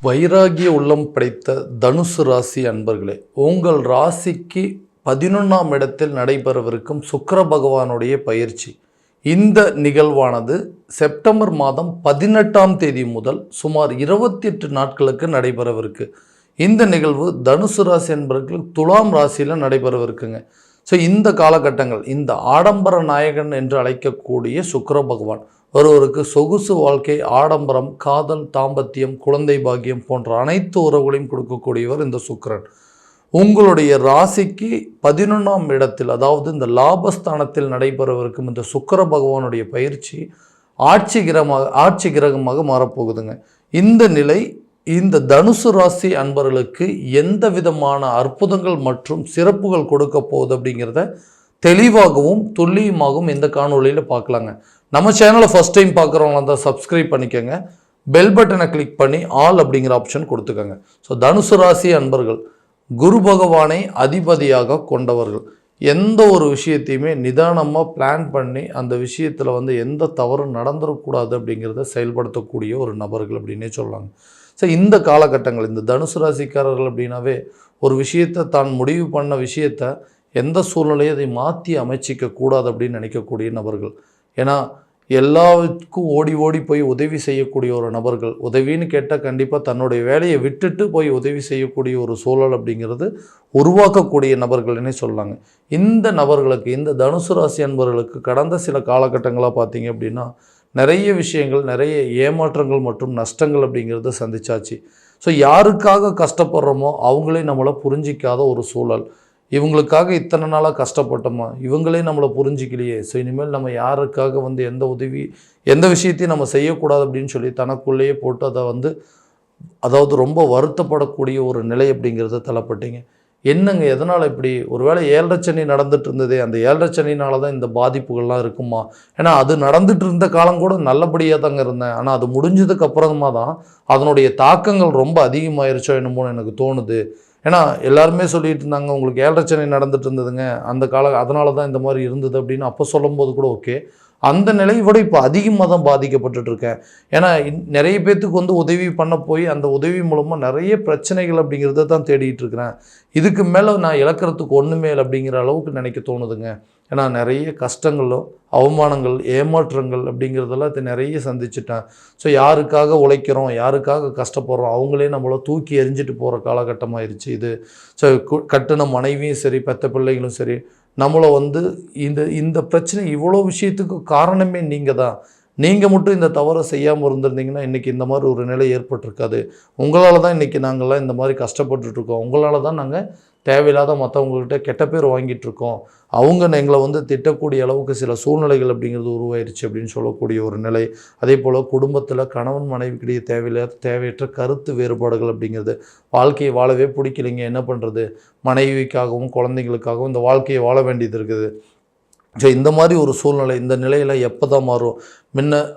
வைராகிய உள்ளம் படைத்த தனுசு ராசி அன்பர்களே, உங்கள் ராசிக்கு 11ஆம் இடத்தில் நடைபெறவிருக்கும் சுக்கிர பகவானுடைய பயிற்சி. இந்த நிகழ்வானது செப்டம்பர் மாதம் 18ஆம் தேதி முதல் சுமார் 28 நாட்களுக்கு நடைபெறவிருக்கு. இந்த நிகழ்வு தனுசு ராசி அன்பர்கள் துலாம் ராசியில் நடைபெறவிருக்குங்க. ஸோ இந்த காலகட்டங்கள் இந்த ஆடம்பர நாயகன் என்று அழைக்கக்கூடிய சுக்கிர பகவான் ஒருவருக்கு சொகுசு வாழ்க்கை, ஆடம்பரம், காதல், தாம்பத்தியம், குழந்தை பாக்கியம் போன்ற அனைத்து உறவுகளையும் கொடுக்கக்கூடியவர் இந்த சுக்கிரன். உங்களுடைய ராசிக்கு 11ஆம் இடத்தில், அதாவது இந்த லாபஸ்தானத்தில் நடைபெறவிருக்கும் இந்த சுக்கிர பகவானுடைய பயிற்சி ஆட்சி கிரகமாக மாறப்போகுதுங்க. இந்த நிலை இந்த தனுசு ராசி அன்பர்களுக்கு எந்த விதமான அற்புதங்கள் மற்றும் சிறப்புகள் கொடுக்க போகுது அப்படிங்கிறத தெளிவாகவும் துல்லியமாகவும் இந்த காணொலியில் பார்க்கலாங்க. நம்ம சேனலை ஃபஸ்ட் டைம் பார்க்குறவங்க தான் சப்ஸ்கிரைப் பண்ணிக்கோங்க, பெல் பட்டனை கிளிக் பண்ணி ஆல் அப்படிங்கிற ஆப்ஷன் கொடுத்துக்கோங்க. ஸோ தனுசு ராசி அன்பர்கள் குரு பகவானை அதிபதியாக கொண்டவர்கள். எந்த ஒரு விஷயத்தையுமே நிதானமாக பிளான் பண்ணி அந்த விஷயத்தில் எந்த தவறும் நடந்துடக்கூடாது அப்படிங்கிறத செயல்படுத்தக்கூடிய ஒரு நபர்கள் அப்படின்னே சொல்லலாங்க. ஸோ இந்த காலகட்டங்கள் இந்த தனுசு ராசிக்காரர்கள் அப்படின்னாவே ஒரு விஷயத்தை தான் முடிவு பண்ண விஷயத்தை எந்த சூழ்நிலையும் அதை மாற்றி அமைச்சிக்க கூடாது அப்படின்னு நினைக்கக்கூடிய நபர்கள். ஏன்னா எல்லாருக்கும் ஓடி ஓடி போய் உதவி செய்யக்கூடிய ஒரு நபர்கள். உதவின்னு கேட்டால் கண்டிப்பாக தன்னுடைய வேலையை விட்டுட்டு போய் உதவி செய்யக்கூடிய ஒரு சூழல் அப்படிங்கிறது உருவாக்கக்கூடிய நபர்கள்னே சொல்லாங்க. இந்த நபர்களுக்கு, இந்த தனுசு ராசி அன்பர்களுக்கு கடந்த சில காலகட்டங்களாக பார்த்தீங்க அப்படின்னா நிறைய விஷயங்கள், நிறைய ஏமாற்றங்கள் மற்றும் நஷ்டங்கள் அப்படிங்கிறத சந்திச்சாச்சு. ஸோ யாருக்காக கஷ்டப்படுறோமோ அவங்களே நம்மளை புரிஞ்சிக்காத ஒரு சூழல். இவங்களுக்காக இத்தனை நாளாக கஷ்டப்பட்டோமா, இவங்களே நம்மளை புரிஞ்சிக்கலையே, ஸோ இனிமேல் நம்ம யாருக்காக எந்த விஷயத்தையும் நம்ம செய்யக்கூடாது அப்படின்னு சொல்லி தனக்குள்ளேயே போட்டு அதை அதாவது ரொம்ப வருத்தப்படக்கூடிய ஒரு நிலை அப்படிங்கிறத தள்ளப்பட்டீங்க. என்னங்க, எதனால் இப்படி? ஒருவேளை 7.5 சனி நடந்துட்டு இருந்ததே, அந்த 7.5 சனினால தான் இந்த பாதிப்புகள்லாம் இருக்குமா? ஏன்னா அது நடந்துட்டு இருந்த காலம் கூட நல்லபடியாக தாங்க இருந்தேன், ஆனால் அது முடிஞ்சதுக்கு அப்புறமா தான் அதனுடைய தாக்கங்கள் ரொம்ப அதிகமாயிருச்சோ என்னமோன்னு எனக்கு தோணுது. ஏன்னா எல்லாருமே சொல்லிட்டு இருந்தாங்க உங்களுக்கு 7.5 சனி நடந்துட்டு இருந்ததுங்க அந்த அதனால தான் இந்த மாதிரி இருந்தது அப்படின்னு அப்போ சொல்லும்போது கூட ஓகே. அந்த நிலையை விட இப்போ அதிகமாக தான் பாதிக்கப்பட்டு இருக்கேன். ஏன்னா நிறைய பேர்த்துக்கு உதவி பண்ண போய் அந்த உதவி மூலமாக நிறைய பிரச்சனைகள் அப்படிங்கிறத தான் தேடிட்டு இருக்கிறேன். இதுக்கு மேலே நான் இழக்கிறதுக்கு ஒன்றுமே இல்லை அப்படிங்கிற அளவுக்கு நினைக்க தோணுதுங்க. ஏன்னா நிறைய கஷ்டங்களும் அவமானங்கள், ஏமாற்றங்கள் அப்படிங்கிறதெல்லாம் இது நிறைய சந்திச்சிட்டேன். ஸோ யாருக்காக உழைக்கிறோம், யாருக்காக கஷ்டப்படுறோம், அவங்களே நம்மளை தூக்கி எறிஞ்சிட்டு போகிற காலகட்டமாகிருச்சு இது. ஸோ கட்டின மனைவியும் சரி, பெற்ற பிள்ளைகளும் சரி, நம்மளை இந்த பிரச்சனை இவ்வளோ விஷயத்துக்கு காரணமே நீங்கள் தான். நீங்கள் மட்டும் இந்த தவறை செய்யாமல் இருந்திருந்தீங்கன்னா இன்றைக்கி இந்த மாதிரி ஒரு நிலை ஏற்பட்டிருக்காது. உங்களால் தான் இன்றைக்கி நாங்கள்லாம் இந்த மாதிரி கஷ்டப்பட்டுருக்கோம். உங்களால் தான் நாங்கள் தேவையில்லாத மற்றவங்கக்கிட்ட கெட்ட பேர் வாங்கிட்டுருக்கோம். அவங்க எங்களை திட்டக்கூடிய அளவுக்கு சில சூழ்நிலைகள் அப்படிங்கிறது உருவாயிருச்சு அப்படின்னு சொல்லக்கூடிய ஒரு நிலை. அதே போல் குடும்பத்தில் கணவன் மனைவிக்கிடையே தேவையற்ற கருத்து வேறுபாடுகள் அப்படிங்கிறது. வாழ்க்கையை வாழவே பிடிக்கலைங்க, என்ன பண்ணுறது? மனைவிக்காகவும் குழந்தைங்களுக்காகவும் இந்த வாழ்க்கையை வாழ வேண்டியது இருக்குது. ஸோ இந்த மாதிரி ஒரு சூழ்நிலை, இந்த நிலையில் எப்போ தான் மாறும்?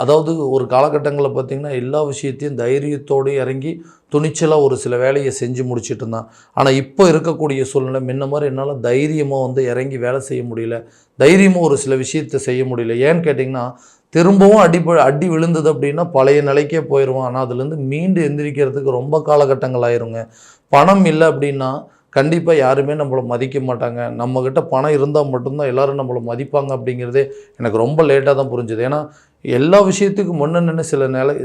அதாவது ஒரு காலகட்டங்களில் பார்த்திங்கன்னா எல்லா விஷயத்தையும் தைரியத்தோடு இறங்கி துணிச்சலாக ஒரு சில வேலையை செஞ்சு முடிச்சுட்டு இருந்தான். ஆனால் இப்போ இருக்கக்கூடிய சூழ்நிலை மாதிரி என்னால் தைரியமாக இறங்கி வேலை செய்ய முடியல, தைரியமாக ஒரு சில விஷயத்தை செய்ய முடியல. ஏன்னு கேட்டிங்கன்னா திரும்பவும் அடி விழுந்தது அப்படின்னா பழைய நிலைக்கே போயிடுவான். ஆனால் அதுலேருந்து மீண்டு எந்திரிக்கிறதுக்கு ரொம்ப காலகட்டங்கள் ஆயிருங்க. பணம் இல்லை அப்படின்னா கண்டிப்பாக யாருமே நம்மளை மதிக்க மாட்டாங்க. நம்மக்கிட்ட பணம் இருந்தால் மட்டும்தான் எல்லோரும் நம்மளை மதிப்பாங்க அப்படிங்கிறதே எனக்கு ரொம்ப லேட்டாக தான் புரிஞ்சுது. ஏன்னா எல்லா விஷயத்துக்கும் முன்னே நின்று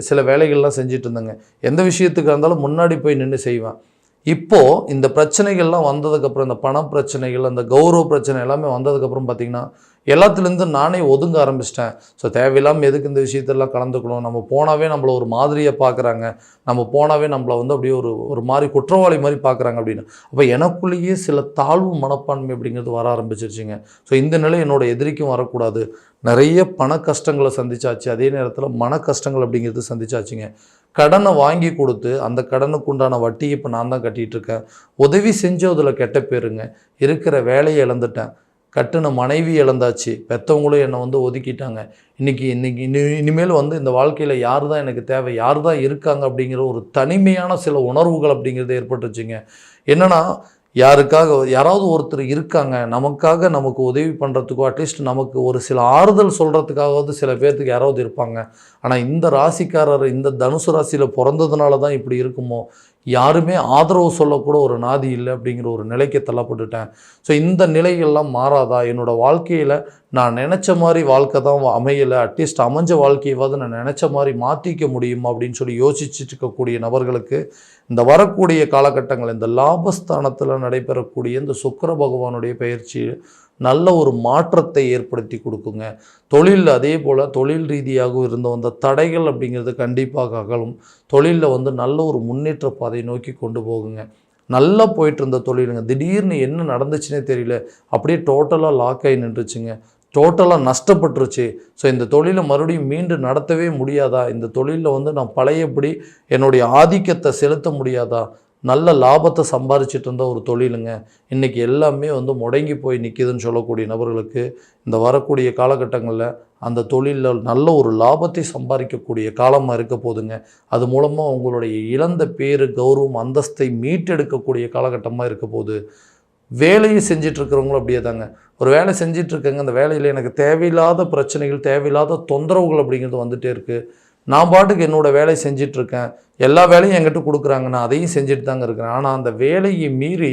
சில வேலைகள்லாம் செஞ்சுட்டு இருந்தேங்க. எந்த விஷயத்துக்காக இருந்தாலும் முன்னாடி போய் நின்று செய்வேன். இப்போது இந்த பிரச்சனைகள்லாம் வந்ததுக்கப்புறம், இந்த பண பிரச்சனைகள், அந்த கௌரவ பிரச்சனை எல்லாமே வந்ததுக்கப்புறம் பார்த்திங்கன்னா எல்லாத்துலேருந்து நானே ஒதுங்க ஆரம்பிச்சிட்டேன். ஸோ தேவையில்லாமல் எதுக்கு இந்த விஷயத்தெல்லாம் கலந்துக்கணும்? நம்ம போனாவே நம்மளை ஒரு மாதிரியாக பார்க்குறாங்க, நம்ம போனாவே நம்மளை அப்படியே ஒரு மாதிரி குற்றவாளி மாதிரி பார்க்குறாங்க அப்படின்னு. அப்போ எனக்குள்ளேயே சில தாழ்வு மனப்பான்மை அப்படிங்கிறது வர ஆரம்பிச்சிருச்சுங்க. ஸோ இந்த நிலை என்னோட எதிரிக்கும் வரக்கூடாது. நிறைய பண கஷ்டங்களை சந்திச்சாச்சு, அதே நேரத்தில் மன கஷ்டங்கள் அப்படிங்கிறது சந்திச்சாச்சுங்க. கடனை வாங்கி கொடுத்து அந்த கடனுக்கு உண்டான வட்டியை இப்போ நான் தான் கட்டிகிட்ருக்கேன். உதவி செஞ்சதில் கெட்ட பேருங்க. இருக்கிற வேலையை இழந்துட்டேன், கட்டின மனைவி இழந்தாச்சு, பெற்றவங்களும் என்னை ஒதுக்கிட்டாங்க. இனிமேல் இந்த வாழ்க்கையில் யார் தான் எனக்கு தேவை, யார் தான் இருக்காங்க அப்படிங்கிற ஒரு தனிமையான சில உணர்வுகள் அப்படிங்கிறது ஏற்பட்டுருச்சுங்க. என்னென்னா யாராவது ஒருத்தர் இருக்காங்க நமக்காக, நமக்கு உதவி பண்ணுறதுக்கோ அட்லீஸ்ட் நமக்கு ஒரு சில ஆறுதல் சொல்கிறதுக்காகவாவது சில பேர்த்துக்கு யாராவது இருப்பாங்க. ஆனால் இந்த ராசிக்காரர் இந்த தனுசு ராசியில் பிறந்ததுனால தான் இப்படி இருக்குமோ, யாருமே ஆதரவு சொல்லக்கூட ஒரு நாதி இல்லை அப்படிங்கிற ஒரு நிலைக்கு தள்ளப்பட்டுட்டேன். ஸோ இந்த நிலைகள்லாம் மாறாதா? என்னோடய வாழ்க்கையில் நான் நினச்ச மாதிரி வாழ்க்கை தான் அமையலை, அட்லீஸ்ட் அமைஞ்ச வாழ்க்கையவாது நான் நினச்ச மாதிரி மாற்றிக்க முடியுமா அப்படின்னு சொல்லி யோசிச்சுட்டு இருக்கக்கூடிய நபர்களுக்கு இந்த வரக்கூடிய காலகட்டங்கள், இந்த லாபஸ்தானத்தில் நடைபெறக்கூடிய இந்த சுக்கிர பகவானுடைய பயிற்சி நல்ல ஒரு மாற்றத்தை ஏற்படுத்தி கொடுக்குங்க. தொழில் அதே போல் தொழில் ரீதியாக இருந்த வந்த தடைகள் அப்படிங்கிறது கண்டிப்பாக அகலும். தொழிலில் நல்ல ஒரு முன்னேற்ற பாதை நோக்கி கொண்டு போகுங்க. நல்லா போயிட்டு இருந்த தொழிலுங்க திடீர்னு என்ன நடந்துச்சுன்னே தெரியல, அப்படியே டோட்டலாக லாக் ஆகி நின்றுச்சுங்க, டோட்டலாக நஷ்டப்பட்டுருச்சு. ஸோ இந்த தொழிலை மறுபடியும் மீண்டு நடத்தவே முடியாதா? இந்த தொழிலில் நான் பழையபடி என்னுடைய ஆதிக்கத்தை செலுத்த முடியாதா? நல்ல லாபத்தை சம்பாரிச்சிட்டு இருந்த ஒரு தொழிலுங்க இன்றைக்கி எல்லாமே முடங்கி போய் நிற்கிதுன்னு சொல்லக்கூடிய நபர்களுக்கு இந்த வரக்கூடிய காலகட்டங்களில் அந்த தொழிலில் நல்ல ஒரு லாபத்தை சம்பாதிக்கக்கூடிய காலமாக இருக்க போதுங்க. அது மூலமாக உங்களுடைய இழந்த பேர், கௌரவம், அந்தஸ்தை மீட்டெடுக்கக்கூடிய காலகட்டமாக இருக்க போகுது. வேலையை செஞ்சிட்ருக்கிறவங்களும் அப்படியே தாங்க. ஒரு வேலை செஞ்சிட்ருக்கேங்க, அந்த வேலையில் எனக்கு தேவையில்லாத பிரச்சனைகள், தேவையில்லாத தொந்தரவுகள் அப்படிங்கிறது வந்துகிட்டே இருக்குது. நான் பாட்டுக்கு என்னோடய வேலையை செஞ்சிட்ருக்கேன், எல்லா வேலையும் என்கிட்ட கொடுக்குறாங்க, நான் அதையும் செஞ்சுட்டு தாங்க இருக்கிறேன். ஆனால் அந்த வேலையை மீறி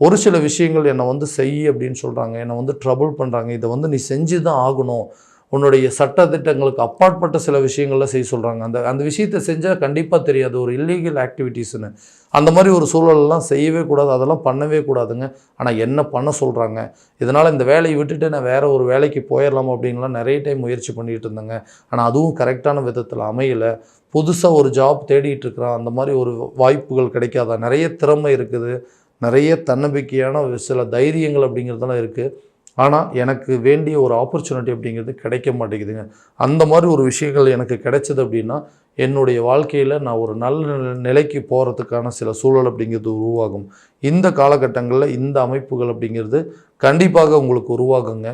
ஒரு சில விஷயங்கள் என்னை செய் அப்படின்னு சொல்கிறாங்க, என்னை ட்ரபுள் பண்ணுறாங்க. இதை நீ செஞ்சு தான் ஆகணும், உன்னுடைய சட்டத்திட்டங்களுக்கு அப்பாற்பட்ட சில விஷயங்கள்லாம் செய்ய சொல்கிறாங்க. அந்த விஷயத்தை செஞ்சால் கண்டிப்பாக தெரியாது ஒரு இல்லீகல் ஆக்டிவிட்டீஸ்னு. அந்த மாதிரி ஒரு சூழலெல்லாம் செய்யவே கூடாது, அதெல்லாம் பண்ணவே கூடாதுங்க. ஆனால் என்ன பண்ண சொல்கிறாங்க, இதனால் இந்த வேலையை விட்டுட்டு நான் வேறு ஒரு வேலைக்கு போயிடலாம் அப்படின்லாம் நிறைய டைம் முயற்சி பண்ணிகிட்டு இருந்தேங்க. ஆனால் அதுவும் கரெக்டான விதத்தில் அமையலை. புதுசாக ஒரு ஜாப் தேடிட்டு இருக்கிறான், அந்த மாதிரி ஒரு வாய்ப்புகள் கிடைக்காதா? நிறைய திறமை இருக்குது, நிறைய தன்னம்பிக்கையான சில தைரியங்கள் அப்படிங்கிறதெல்லாம் இருக்குது. ஆனால் எனக்கு வேண்டிய ஒரு ஆப்பர்ச்சுனிட்டி அப்படிங்கிறது கிடைக்க மாட்டேங்குதுங்க. அந்த மாதிரி ஒரு விஷயங்கள் எனக்கு கிடைச்சது அப்படின்னா என்னுடைய வாழ்க்கையில் நான் ஒரு நல்ல நிலைக்கு போகிறதுக்கான சில சூழல் அப்படிங்கிறது உருவாகும். இந்த காலகட்டங்களில் இந்த அமைப்புகள் அப்படிங்கிறது கண்டிப்பாக உங்களுக்கு உருவாகுங்க.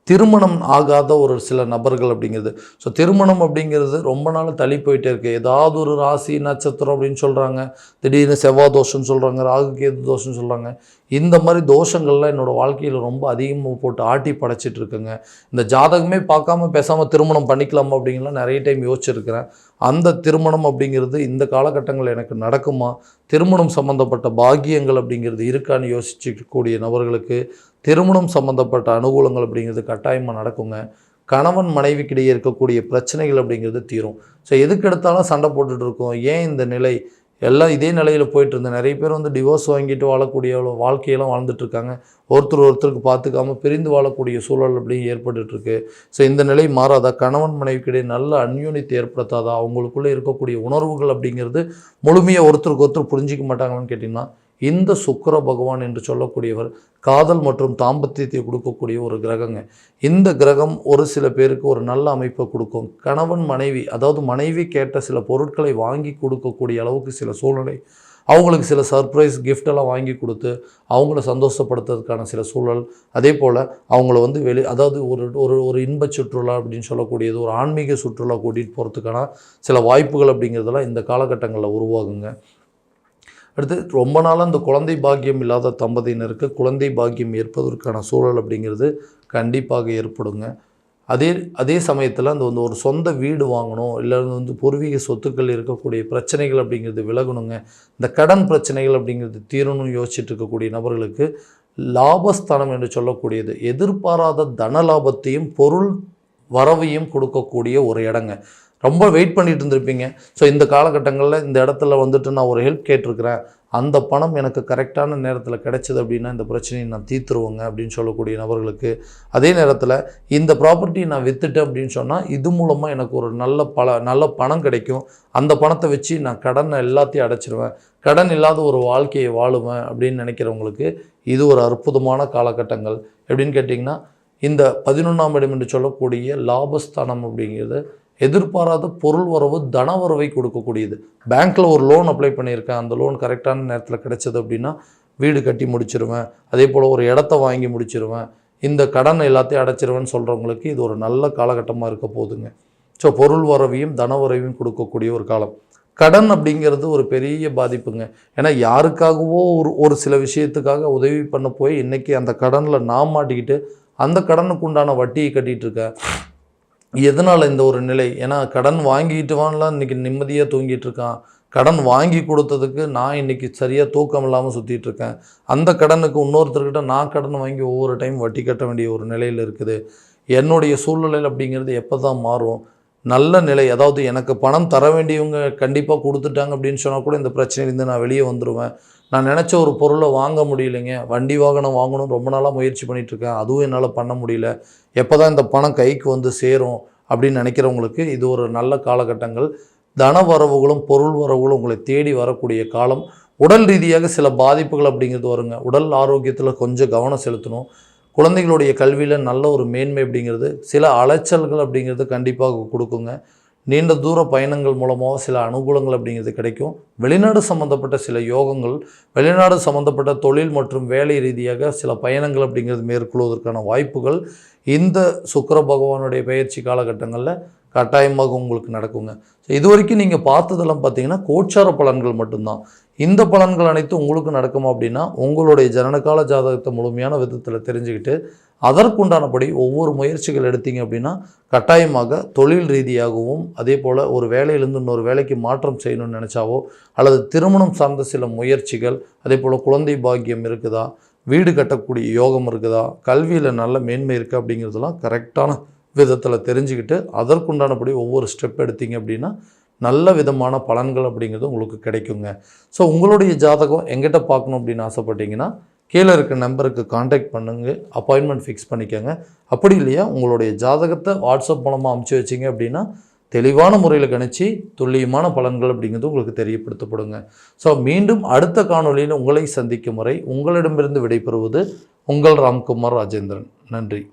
திருமணம் ஆகாத ஒரு சில நபர்கள் அப்படிங்கிறது, ஸோ திருமணம் அப்படிங்கிறது ரொம்ப நாள் தள்ளி போயிட்டே இருக்குது. ஏதாவது ஒரு ராசி நட்சத்திரம் அப்படின்னு சொல்கிறாங்க, திடீர்னு செவ்வாய் தோஷம்னு சொல்கிறாங்க, ராகு கேது தோஷம்னு சொல்கிறாங்க. இந்த மாதிரி தோஷங்கள்லாம் என்னோடய வாழ்க்கையில் ரொம்ப அதிகமாக போட்டு ஆட்டி படைச்சிட்டு இருக்குங்க. இந்த ஜாதகமே பார்க்காம பேசாமல் திருமணம் பண்ணிக்கலாமா அப்படிங்கலாம் நிறைய டைம் யோசிச்சிருக்கிறேன். அந்த திருமணம் அப்படிங்கிறது இந்த காலகட்டங்கள் எனக்கு நடக்குமா, திருமணம் சம்மந்தப்பட்ட பாக்கியங்கள் அப்படிங்கிறது இருக்கான்னு யோசிக்கக்கூடிய நபர்களுக்கு திருமணம் சம்மந்தப்பட்ட அனுகூலங்கள் அப்படிங்கிறது கட்டாயமாக நடக்குங்க. கணவன் மனைவிக்கிடையே இருக்கக்கூடிய பிரச்சனைகள் அப்படிங்கிறது தீரும். ஸோ எதுக்கு எடுத்தாலும் சண்டை போட்டுட்டு இருக்கோம், ஏன் இந்த நிலை, எல்லாம் இதே நிலையில் போயிட்டு இருந்தேன். நிறைய பேர் டிவோர்ஸ் வாங்கிட்டு வாழக்கூடிய வாழ்க்கையெல்லாம் வாழ்ந்துட்டுருக்காங்க. ஒருத்தருக்கு பார்த்துக்காமல் பிரிந்து வாழக்கூடிய சூழல் அப்படி ஏற்பட்டுருக்கு. ஸோ இந்த நிலை மாறாதா? கணவன் மனைவிக்கிடையே நல்ல அந்யோன்யத்தை ஏற்படுத்தாதா? அவங்களுக்குள்ளே இருக்கக்கூடிய உணர்வுகள் அப்படிங்கிறது முழுமையாக ஒருத்தருக்கு ஒருத்தர் புரிஞ்சிக்க மாட்டாங்களான்னு கேட்டிங்கன்னா, இந்த சுக்கிர பகவான் என்று சொல்லக்கூடியவர் காதல் மற்றும் தாம்பத்தியத்தை கொடுக்கக்கூடிய ஒரு கிரகங்க. இந்த கிரகம் ஒரு சில பேருக்கு ஒரு நல்ல அமைப்பை கொடுக்கும். கணவன் மனைவி, அதாவது மனைவி கேட்ட சில பொருட்களை வாங்கி கொடுக்கக்கூடிய அளவுக்கு சில சூழ்நிலை, அவங்களுக்கு சில சர்ப்ரைஸ் கிஃப்டெல்லாம் வாங்கி கொடுத்து அவங்கள சந்தோஷப்படுத்துறதுக்கான சில சூழல், அதே போல் அவங்கள அதாவது ஒரு இன்ப சுற்றுலா அப்படின்னு சொல்லக்கூடியது, ஒரு ஆன்மீக சுற்றுலா கூட்டிகிட்டு போகிறதுக்கான சில வாய்ப்புகள் அப்படிங்கிறதெல்லாம் இந்த காலகட்டங்களில் உருவாகுங்க. அடுத்து ரொம்ப நாளாக இந்த குழந்தை பாக்கியம் இல்லாத தம்பதியினருக்கு குழந்தை பாக்கியம் ஏற்பதற்கான சூழல் அப்படிங்கிறது கண்டிப்பாக ஏற்படுங்க. அதே சமயத்தில் அந்த ஒரு சொந்த வீடு வாங்கணும், இல்லை பூர்வீக சொத்துக்கள் இருக்கக்கூடிய பிரச்சனைகள் அப்படிங்கிறது விலகணுங்க. இந்த கடன் பிரச்சனைகள் அப்படிங்கிறது தீரணும்னு யோசிச்சுட்டு இருக்கக்கூடிய நபர்களுக்கு லாபஸ்தானம் என்று சொல்லக்கூடியது எதிர்பாராத தன லாபத்தையும் பொருள் வரவையும் கொடுக்கக்கூடிய ஒரு இடங்க. ரொம்ப வெயிட் பண்ணிட்டு இருந்திருப்பீங்க. ஸோ இந்த காலகட்டங்களில் இந்த இடத்துல நான் ஒரு ஹெல்ப் கேட்டிருக்கிறேன், அந்த பணம் எனக்கு கரெக்டான நேரத்தில் கிடைச்சது அப்படின்னா இந்த பிரச்சனையை நான் தீர்த்துருவேங்க அப்படின்னு சொல்லக்கூடிய நபர்களுக்கு, அதே நேரத்தில் இந்த ப்ராப்பர்ட்டியை நான் விற்றுட்டேன் அப்படின்னு சொன்னால் இது மூலமாக எனக்கு ஒரு நல்ல பணம் கிடைக்கும், அந்த பணத்தை வச்சு நான் கடனை எல்லாத்தையும் அடைச்சிருவேன், கடன் இல்லாத ஒரு வாழ்க்கையை வாழுவேன் அப்படின்னு நினைக்கிறவங்களுக்கு இது ஒரு அற்புதமான காலகட்டங்கள். எப்படின்னு கேட்டிங்கன்னா, இந்த 11ஆம் இடம் என்று சொல்லக்கூடிய லாபஸ்தானம் அப்படிங்கிறது எதிர்பாராத பொருள் வரவு, தன வரவை கொடுக்கக்கூடியது. பேங்க்கில் ஒரு லோன் அப்ளை பண்ணியிருக்கேன், அந்த லோன் கரெக்டான நேரத்தில் கிடைச்சது அப்படின்னா வீடு கட்டி முடிச்சிருவேன், அதே போல் ஒரு இடத்த வாங்கி முடிச்சிருவேன், இந்த கடன் எல்லாத்தையும் அடைச்சிருவேன்னு சொல்கிறவங்களுக்கு இது ஒரு நல்ல காலகட்டமாக இருக்க போகுதுங்க. ஸோ பொருள் வரவையும் தன வரவையும் கொடுக்கக்கூடிய ஒரு காலம். கடன் அப்படிங்கிறது ஒரு பெரிய பாதிப்புங்க. ஏன்னா யாருக்காகவோ ஒரு சில விஷயத்துக்காக உதவி பண்ண போய் இன்றைக்கி அந்த கடனில் நான் மாட்டிக்கிட்டு அந்த கடனுக்கு உண்டான வட்டியை கட்டிகிட்டு இருக்கேன். எதனால் இந்த ஒரு நிலை? ஏன்னா கடன் வாங்கிட்டு வான்லாம் இன்றைக்கி நிம்மதியாக தூங்கிட்டு இருக்கான். கடன் வாங்கி கொடுத்ததுக்கு நான் இன்றைக்கி சரியாக தூக்கம் இல்லாமல் சுற்றிட்டு இருக்கேன். அந்த கடனுக்கு இன்னொருத்தர்கிட்ட நான் கடன் வாங்கி ஒவ்வொரு டைம் வட்டி கட்ட வேண்டிய ஒரு நிலையில் இருக்குது. என்னுடைய சூழ்நிலையில் அப்படிங்கிறது எப்போ தான் மாறும்? நல்ல நிலை, அதாவது எனக்கு பணம் தர வேண்டியவங்க கண்டிப்பாக கொடுத்துட்டாங்க அப்படின்னு சொன்னால் கூட இந்த பிரச்சனையிலேருந்து நான் வெளியே வந்துடுவேன். நான் நினச்ச ஒரு பொருளை வாங்க முடியலைங்க. வண்டி வாகனம் வாங்கணும் ரொம்ப நாளாக முயற்சி பண்ணிகிட்ருக்கேன். அதுவும் என்னால் பண்ண முடியல. எப்போ தான் இந்த பணம் கைக்கு வந்து சேரும் அப்படின்னு நினைக்கிறவங்களுக்கு இது ஒரு நல்ல காலகட்டங்கள். தன வரவுகளும் பொருள் வரவுகளும் உங்களை தேடி வரக்கூடிய காலம். உடல் ரீதியாக சில பாதிப்புகள் அப்படிங்கிறது வருங்க. உடல் ஆரோக்கியத்தில் கொஞ்சம் கவனம் செலுத்தணும். குழந்தைகளுடைய கல்வியில் நல்ல ஒரு மேன்மை அப்படிங்கிறது, சில அலைச்சல்கள் அப்படிங்கிறது கண்டிப்பாக கொடுக்குங்க. நீண்ட தூர பயணங்கள் மூலமாக சில அனுகூலங்கள் அப்படிங்கிறது கிடைக்கும். வெளிநாடு சம்மந்தப்பட்ட சில யோகங்கள், வெளிநாடு சம்மந்தப்பட்ட தொழில் மற்றும் வேலை ரீதியாக சில பயணங்கள் அப்படிங்கிறது மேற்கொள்வதற்கான வாய்ப்புகள் இந்த சுக்கிர பகவானுடைய பயிற்சி காலகட்டங்களில் கட்டாயமாக உங்களுக்கு நடக்குங்க. இது வரைக்கும் நீங்கள் பார்த்ததெல்லாம் பார்த்தீங்கன்னா கோச்சார பலன்கள் மட்டும்தான். இந்த பலன்கள் அனைத்தும் உங்களுக்கு நடக்குமா அப்படின்னா உங்களுடைய ஜனனகால ஜாதகத்தை முழுமையான விதத்தில் தெரிஞ்சுக்கிட்டு அதற்குண்டானபடி ஒவ்வொரு முயற்சிகள் எடுத்தீங்க அப்படின்னா கட்டாயமாக தொழில் ரீதியாகவும் அதே போல் ஒரு வேலையிலேருந்து இன்னொரு வேலைக்கு மாற்றம் செய்யணும்னு நினச்சாவோ அல்லது திருமணம் சார்ந்த சில முயற்சிகள், அதே போல் குழந்தை பாக்கியம் இருக்குதா, வீடு கட்டக்கூடிய யோகம் இருக்குதா, கல்வியில் நல்ல மேன்மை இருக்குது அப்படிங்கிறதுலாம் கரெக்டான விதத்தில் தெரிஞ்சுக்கிட்டு அதற்குண்டானபடி ஒவ்வொரு ஸ்டெப் எடுத்தீங்க அப்படின்னா நல்ல விதமான பலன்கள் அப்படிங்கிறது உங்களுக்கு கிடைக்குங்க. ஸோ உங்களுடைய ஜாதகம் எங்கிட்ட பார்க்கணும் அப்படின்னு ஆசைப்பட்டீங்கன்னா கீழே இருக்க நம்பருக்கு காண்டாக்ட் பண்ணுங்க, அப்பாயின்மெண்ட் ஃபிக்ஸ் பண்ணிக்கோங்க. அப்படி இல்லையா உங்களுடைய ஜாதகத்தை வாட்ஸ்அப் மூலமாக அமுச்சு வச்சிங்க அப்படின்னா தெளிவான முறையில் கணிச்சு துல்லியமான பலன்கள் அப்படிங்கிறது உங்களுக்கு தெரியப்படுத்தப்படுங்க. ஸோ மீண்டும் அடுத்த காணொலியில் உங்களை சந்திக்கும் வரை உங்களிடமிருந்து விடைபெறுவது உங்கள் ராம்குமார் ராஜேந்திரன். நன்றி.